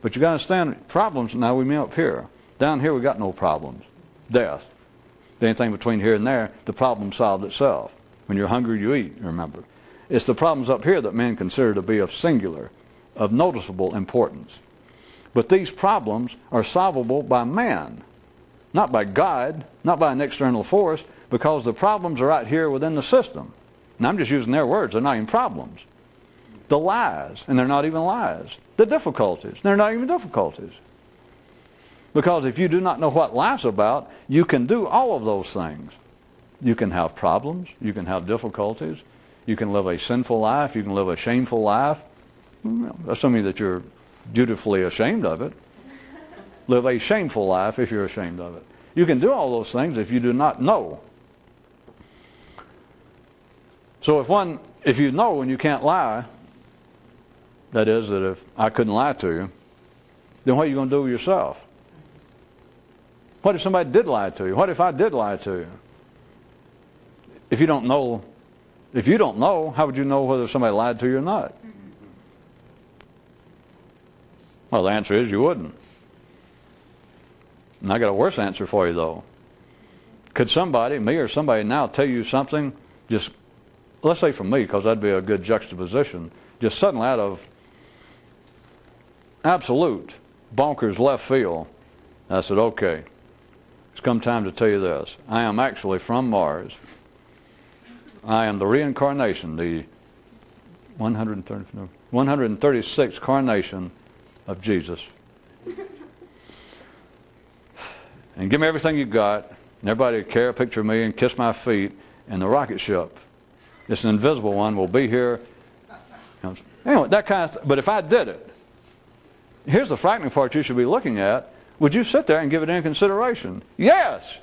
But you got to understand, problems, now we mean up here. Down here we got no problems. Death. Anything between here and there, the problem solved itself. When you're hungry, you eat, remember. It's the problems up here that men consider to be of singular, of noticeable importance. But these problems are solvable by man, not by God, not by an external force, because the problems are right here within the system. And I'm just using their words, they're not even problems. The lies, and they're not even lies. The difficulties, they're not even difficulties. Because if you do not know what life's about, you can do all of those things. You can have problems, you can have difficulties, you can live a sinful life, you can live a shameful life, assuming that you're dutifully ashamed of it. Live a shameful life if you're ashamed of it. You can do all those things if you do not know. So if you know and you can't lie, that is, that if I couldn't lie to you, then what are you going to do with yourself? What if somebody did lie to you? What if I did lie to you? If you don't know, how would you know whether somebody lied to you or not? Well, the answer is you wouldn't. And I got a worse answer for you, though. Could somebody, me or somebody now, tell you something, just, let's say from me, because that'd be a good juxtaposition, just suddenly out of absolute bonkers left field, I said, okay, it's come time to tell you this. I am actually from Mars. I am the reincarnation, the 136th carnation of Jesus. And give me everything you got, and everybody would carry a picture of me and kiss my feet, and the rocket ship, it's an invisible one, will be here. Anyway, that kind of but if I did it, here's the frightening part you should be looking at. Would you sit there and give it any consideration? Yes.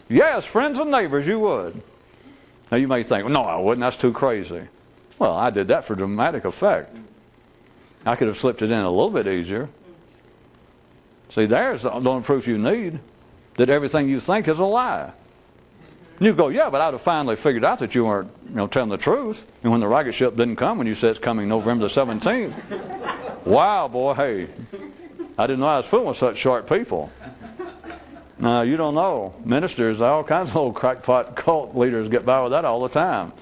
Yes, friends and neighbors, you would. Now you may think, well, no, I wouldn't. That's too crazy. Well, I did that for dramatic effect. I could have slipped it in a little bit easier. See, there's the only proof you need that everything you think is a lie. You go, yeah, but I'd have finally figured out that you weren't, telling the truth. And when the rocket ship didn't come, when you said it's coming November the 17th, wow, boy, hey, I didn't know I was fooling with such sharp people. Now, you don't know. Ministers, all kinds of old crackpot cult leaders get by with that all the time.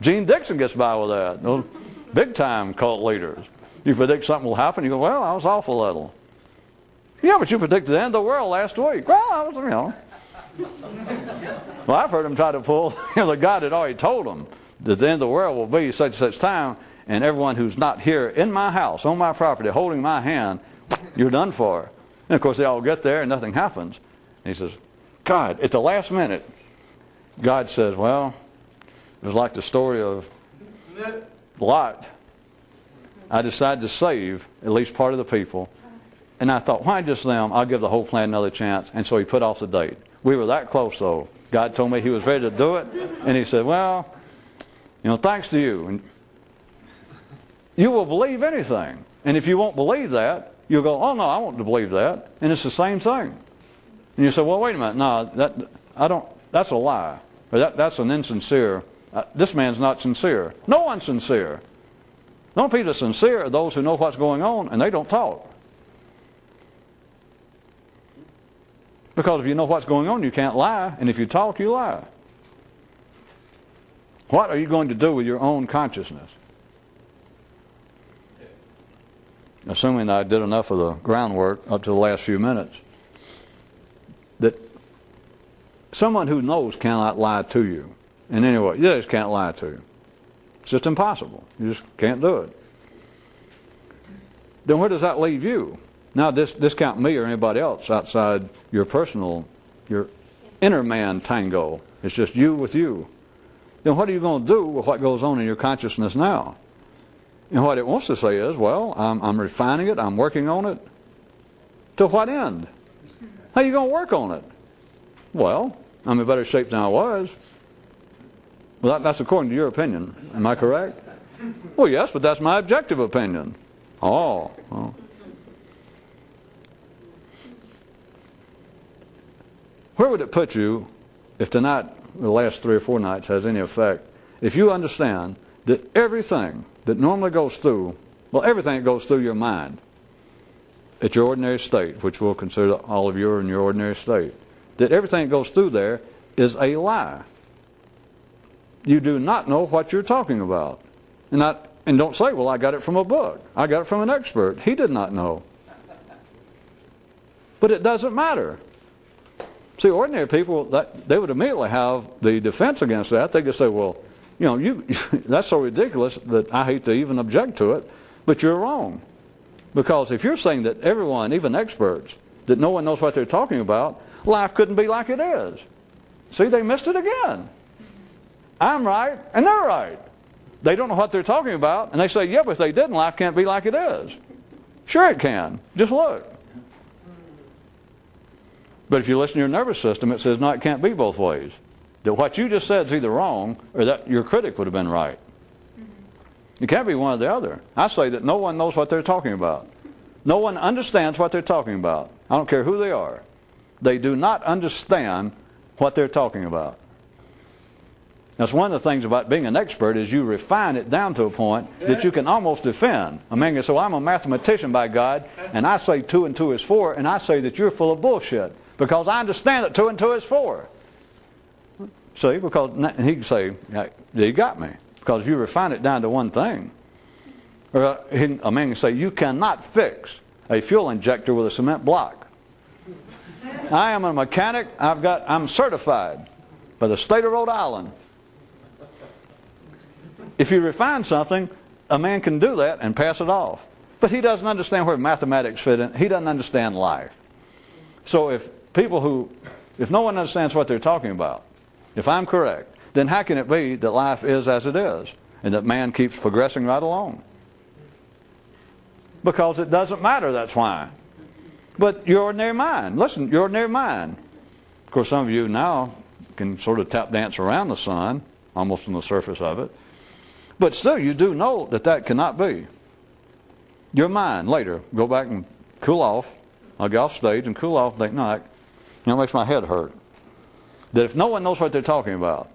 Gene Dixon gets by with that. Those big-time cult leaders. You predict something will happen, you go, well, I was off a little. Yeah, but you predicted the end of the world last week. Well, I was, Well, I've heard them try to pull, the God had already told them that the end of the world will be such and such time, and everyone who's not here in my house, on my property, holding my hand, you're done for. And of course, they all get there and nothing happens. And he says, God, at the last minute, God says, well, It was like the story of Lot. I decided to save at least part of the people. And I thought, why just them? I'll give the whole plan another chance. And so he put off the date. We were that close, though. God told me he was ready to do it. And he said, well, thanks to you. And you will believe anything. And if you won't believe that, you'll go, oh, no, I want to believe that. And it's the same thing. And you say, well, wait a minute. No, that's a lie. Or that's an insincere. This man's not sincere. No one's sincere. The only people that are sincere are those who know what's going on and they don't talk. Because if you know what's going on, you can't lie. And if you talk, you lie. What are you going to do with your own consciousness? Assuming that I did enough of the groundwork up to the last few minutes, that someone who knows cannot lie to you in any way. You just can't lie to you. It's just impossible. You just can't do it. Then where does that leave you? Now, discount me or anybody else outside your inner man tango. It's just you with you. Then what are you going to do with what goes on in your consciousness now? And what it wants to say is, well, I'm refining it, I'm working on it. To what end? How are you going to work on it? Well, I'm in better shape than I was. Well, that's according to your opinion. Am I correct? Well, yes, but that's my objective opinion. Oh. Where would it put you if tonight, the last 3 or 4 nights, has any effect? If you understand that everything that normally goes through, well, everything that goes through your mind at your ordinary state, which we'll consider all of you are in your ordinary state, that everything that goes through there is a lie. You do not know what you're talking about. And don't say, well, I got it from a book. I got it from an expert. He did not know. But it doesn't matter. See, ordinary people, they would immediately have the defense against that. They could say, well, that's so ridiculous that I hate to even object to it, but you're wrong. Because if you're saying that everyone, even experts, that no one knows what they're talking about, life couldn't be like it is. See, they missed it again. I'm right, and they're right. They don't know what they're talking about, and they say, yeah, but if they didn't, life can't be like it is. Sure it can. Just look. But if you listen to your nervous system, it says, no, it can't be both ways. That what you just said is either wrong, or that your critic would have been right. It can't be one or the other. I say that no one knows what they're talking about. No one understands what they're talking about. I don't care who they are. They do not understand what they're talking about. That's one of the things about being an expert is you refine it down to a point that you can almost defend. I mean, so I'm a mathematician by God, and I say 2 and 2 is 4, and I say that you're full of bullshit because I understand that 2 and 2 is 4. See, because and he can say, yeah, you got me. Because if you refine it down to one thing, or a man can say, you cannot fix a fuel injector with a cement block. I am a mechanic. I'm certified by the state of Rhode Island. If you refine something, a man can do that and pass it off. But he doesn't understand where mathematics fit in. He doesn't understand life. So if no one understands what they're talking about, if I'm correct, then how can it be that life is as it is and that man keeps progressing right along? Because it doesn't matter, that's why. But your ordinary mind, listen, your ordinary mind. Of course, some of you now can sort of tap dance around the sun, almost on the surface of it. But still, you do know that that cannot be. Your mind, later, go back and cool off. I'll get off stage and cool off and think, no, that makes my head hurt. That if no one knows what they're talking about,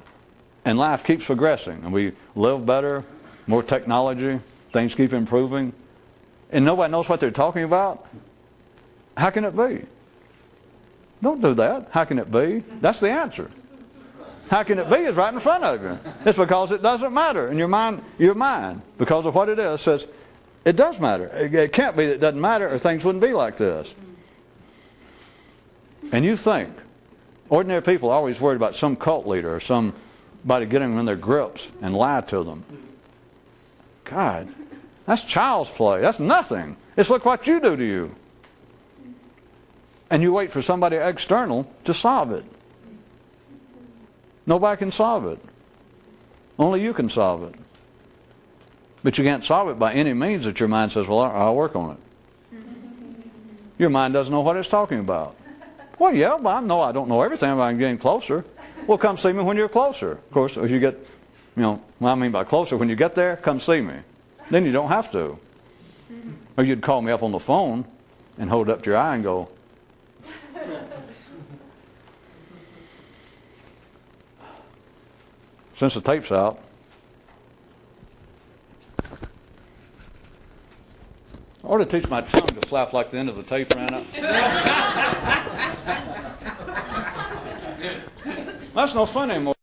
and life keeps progressing, and we live better, more technology, things keep improving, and nobody knows what they're talking about, how can it be? Don't do that. How can it be? That's the answer. How can it be is right in front of you. It's because it doesn't matter. And your mind, because of what it is, says it does matter. It can't be that it doesn't matter or things wouldn't be like this. And you think, ordinary people are always worried about some cult leader or somebody getting them in their grips and lie to them. God, that's child's play. That's nothing. It's look what you do to you. And you wait for somebody external to solve it. Nobody can solve it. Only you can solve it. But you can't solve it by any means that your mind says, well, I'll work on it. Your mind doesn't know what it's talking about. Well, yeah, but I don't know everything, but I'm getting closer. Well, come see me when you're closer. Of course, if you get, what I mean by closer, when you get there, come see me. Then you don't have to. Or you'd call me up on the phone and hold up to your eye and go, since the tape's out, I ought to teach my tongue to flap like the end of the tape ran up. That's no fun anymore.